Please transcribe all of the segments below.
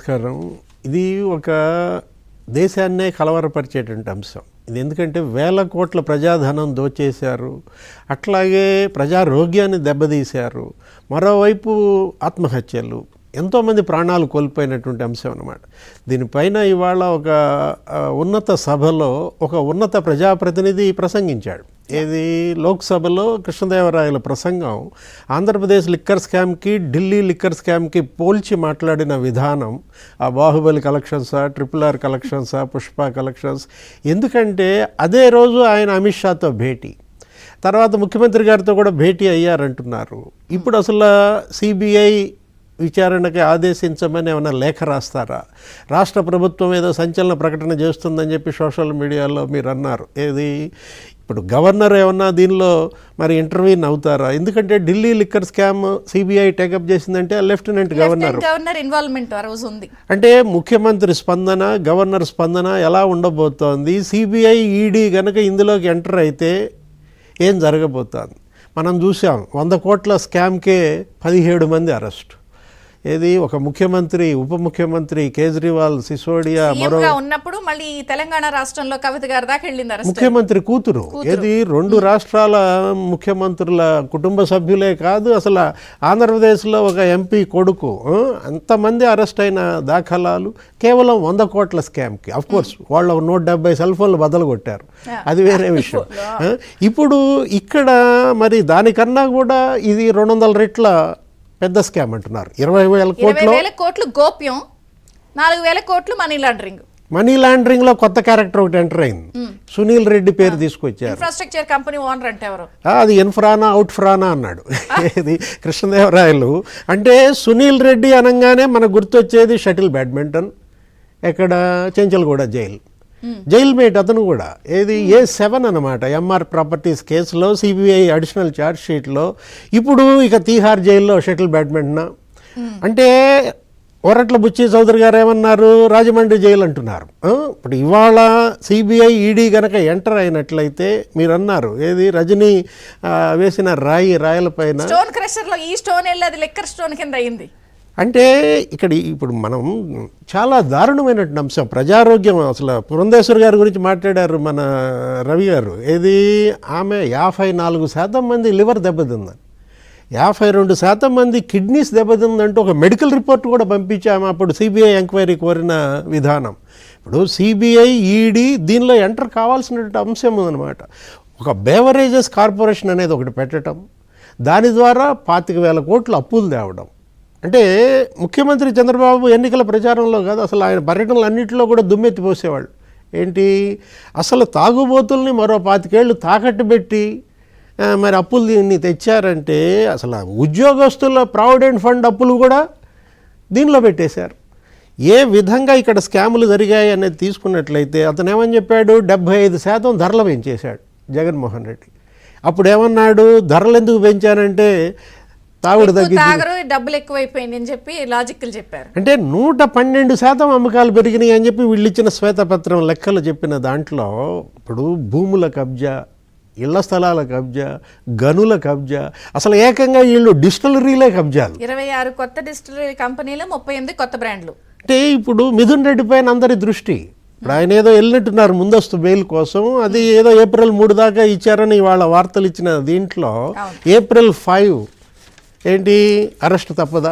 నమస్కారం. ఇది ఒక దేశాన్నే కలవరపరిచేటువంటి అంశం. ఇది ఎందుకంటే వేల కోట్ల ప్రజాధనం దోచేశారు, అట్లాగే ప్రజారోగ్యాన్ని దెబ్బతీశారు, మరోవైపు ఆత్మహత్యలు, ఎంతోమంది ప్రాణాలు కోల్పోయినటువంటి అంశం అన్నమాట. దీనిపైన ఇవాళ ఒక ఉన్నత సభలో ఒక ఉన్నత ప్రజాప్రతినిధి ప్రసంగించాడు. ఏది లోక్సభలో కృష్ణదేవరాయల ప్రసంగం ఆంధ్రప్రదేశ్ లిక్కర్ స్కామ్కి ఢిల్లీ లిక్కర్ స్కామ్కి పోల్చి మాట్లాడిన విధానం, ఆ బాహుబలి కలెక్షన్సా, RRR కలెక్షన్సా, పుష్ప కలెక్షన్స్, ఎందుకంటే అదే రోజు ఆయన అమిత్ షాతో భేటీ, తర్వాత ముఖ్యమంత్రి గారితో కూడా భేటీ అయ్యారంటున్నారు. ఇప్పుడు అసలు సిబిఐ విచారణకి ఆదేశించమని ఏమైనా లేఖ రాస్తారా? రాష్ట్ర ప్రభుత్వం ఏదో సంచలన ప్రకటన చేస్తుందని చెప్పి సోషల్ మీడియాలో మీరు అన్నారు. ఏది ఇప్పుడు గవర్నర్ ఏమన్నా దీనిలో మరి ఇంటర్వ్యూన్ అవుతారా? ఎందుకంటే Delhi liquor scam CBI take up చేసిందంటే లెఫ్టినెంట్ గవర్నర్ ఇన్వాల్వ్మెంట్ ఆ రోజు ఉంది. అంటే ముఖ్యమంత్రి స్పందన, గవర్నర్ స్పందన ఎలా ఉండబోతోంది? సిబిఐ, ఈడీ కనుక ఇందులోకి ఎంటర్ అయితే ఏం జరగబోతోంది? మనం చూసాం 100 కోట్ల స్కామ్కే 17 మంది అరెస్ట్. ఏది ఒక ముఖ్యమంత్రి, ఉప ముఖ్యమంత్రి కేజ్రీవాల్, సిసోడియా, మరో ఉన్నప్పుడు మళ్ళీ తెలంగాణ రాష్ట్రంలో కవిత గారి దాకా వెళ్ళింది ముఖ్యమంత్రి కూతురు. ఏది 2 రాష్ట్రాల ముఖ్యమంత్రుల కుటుంబ సభ్యులే కాదు, అసలు ఆంధ్రప్రదేశ్లో ఒక ఎంపీ కొడుకు, అంతమంది అరెస్ట్ అయిన దాఖలాలు కేవలం 100 కోట్ల స్కామ్కి. అఫ్కోర్స్ వాళ్ళు 170 సెల్ ఫోన్లు బద్దలు కొట్టారు, అది వేరే విషయం. ఇప్పుడు ఇక్కడ మరి దానికన్నా కూడా ఇది 200 రెట్ల పెద్ద స్కామ్ అంటున్నారు. 20,000 కోట్లు గోప్యం, 4,000 కోట్లు మనీ లాండరింగ్. మనీ లాండరింగ్ లో కొత్త క్యారెక్టర్ ఒకటి ఎంటర్ అయింది. సునీల్ రెడ్డి పేరు తీసుకొచ్చారు. ఇన్ఫ్రాస్ట్రక్చర్ కంపెనీ ఓనర్ అంటే ఎవరు? అది ఇన్ఫ్రానా అవుట్ ఫ్రానా అన్నాడు. ఇది కృష్ణదేవరాయలు. అంటే సునీల్ రెడ్డి అనగానే మనకు గుర్తొచ్చేది షటిల్ బ్యాడ్మింటన్, ఎక్కడ చెంచల్గూడ జైల్ మేట్ అతను కూడా. ఏది A7 అనమాట, ఎంఆర్ ప్రాపర్టీస్ కేసులో సిబిఐ అడిషనల్ ఛార్జ్ షీట్లో. ఇప్పుడు ఇక తీహార్ జైల్లో షటిల్ బ్యాడ్మింటన్. అంటే ఒరట్ల బుచ్చి చౌదరి గారు ఏమన్నారు, రాజమండ్రి జైలు అంటున్నారు. ఇప్పుడు ఇవాళ సిబిఐ, ఈడీ కనుక ఎంటర్ అయినట్లయితే మీరు అన్నారు ఏది రజనీ వేసిన రాయలపైన స్టోన్ క్రషర్లో ఈ స్టోన్ వెళ్ళి అది లిక్కర్ స్టోన్ కింద అయింది. అంటే ఇక్కడ ఇప్పుడు మనం చాలా దారుణమైనటువంటి అంశం ప్రజారోగ్యం. అసలు పురంధేశ్వర్ గారి గురించి మాట్లాడారు మన రవి గారు. ఏది ఆమె 54% మంది లివర్ దెబ్బతిందని, 52% మంది కిడ్నీస్ దెబ్బతిందంటూ ఒక మెడికల్ రిపోర్ట్ కూడా పంపించాము అప్పుడు సిబిఐ ఎంక్వైరీ కోరిన విధానం. ఇప్పుడు సిబిఐ, ఈడీ దీనిలో ఎంటర్ కావాల్సినటువంటి అంశం ఉందన్నమాట. ఒక బేవరేజెస్ కార్పొరేషన్ అనేది ఒకటి పెట్టడం, దాని ద్వారా 25,000 కోట్లు అప్పులు తేవడం. అంటే ముఖ్యమంత్రి చంద్రబాబు ఎన్నికల ప్రచారంలో కాదు, అసలు ఆయన పర్యటనలు అన్నింటిలో కూడా దుమ్మెత్తి పోసేవాళ్ళు. ఏంటి అసలు తాగుబోతుల్ని మరో 25 ఏళ్ళు తాకట్టు పెట్టి మరి అప్పులు దీన్ని తెచ్చారంటే, అసలు ఉద్యోగస్తుల ప్రావిడెంట్ ఫండ్ అప్పులు కూడా దీనిలో పెట్టేశారు. ఏ విధంగా ఇక్కడ స్కాములు జరిగాయి అనేది తీసుకున్నట్లయితే అతను ఏమని చెప్పాడు, 75% ధరలు పెంచేశాడు జగన్మోహన్ రెడ్డి. అప్పుడు ఏమన్నాడు, ధరలు ఎందుకు పెంచానంటే తాగుడు తగ్గింది, డబ్బులు ఎక్కువైపోయింది అని చెప్పి లాజిక్లు చెప్పారు. అంటే 112% అమ్మకాలు పెరిగినాయి అని చెప్పి వీళ్ళు ఇచ్చిన శ్వేతపత్రం లెక్కలు చెప్పిన దాంట్లో ఇప్పుడు భూముల కబ్జా, ఇళ్ల స్థలాల కబ్జా, గనుల కబ్జా, అసలు ఏకంగా వీళ్ళు డిస్టిలరీలే కబ్జాలు. 26 కొత్త డిస్టిలరీ కంపెనీలు, 38 కొత్త బ్రాండ్లు. అంటే ఇప్పుడు మిథున్ రెడ్డి పైన అందరి దృష్టి. ఇప్పుడు ఆయన ఏదో వెళ్ళినట్టున్నారు ముందస్తు బెయిల్ కోసం, అది ఏదో April 3 దాకా ఇచ్చారని వాళ్ళ వార్తలు ఇచ్చిన దీంట్లో April 5 ఏంటి అరెస్ట్ తప్పదా?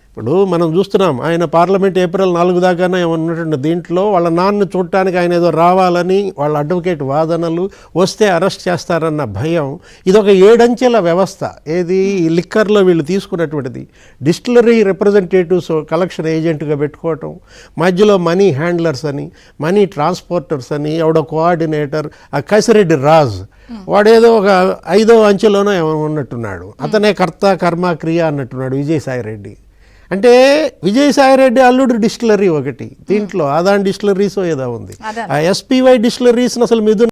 ఇప్పుడు మనం చూస్తున్నాం ఆయన పార్లమెంట్ April 4 దాకానే ఉన్నటువంటి దీంట్లో వాళ్ళ నాన్న చూడటానికి ఆయన ఏదో రావాలని వాళ్ళ అడ్వకేట్ వాదనలు, వస్తే అరెస్ట్ చేస్తారన్న భయం. ఇదొక 7 అంచెల వ్యవస్థ. ఏది లిక్కర్లో వీళ్ళు తీసుకున్నటువంటిది డిస్టిలరీ రిప్రజెంటేటివ్స్ కలెక్షన్ ఏజెంట్గా పెట్టుకోవటం, మధ్యలో మనీ హ్యాండ్లర్స్ అని, మనీ ట్రాన్స్పోర్టర్స్ అని, ఎవడో కోఆర్డినేటర్ ఆ కసిరెడ్డి రాజ్, వాడేదో ఒక 5వ అంచెలోనో ఉన్నట్టున్నాడు, అతనే కర్త కర్మ క్రియ అన్నట్టున్నాడు విజయసాయి రెడ్డి. అంటే విజయసాయి రెడ్డి అల్లుడు డిస్టిలరీ ఒకటి, దీంట్లో ఆదాన్ డిస్టిలరీస్ ఏదో ఉంది, ఆ SPY డిస్టిలరీస్ని అసలు మిథున్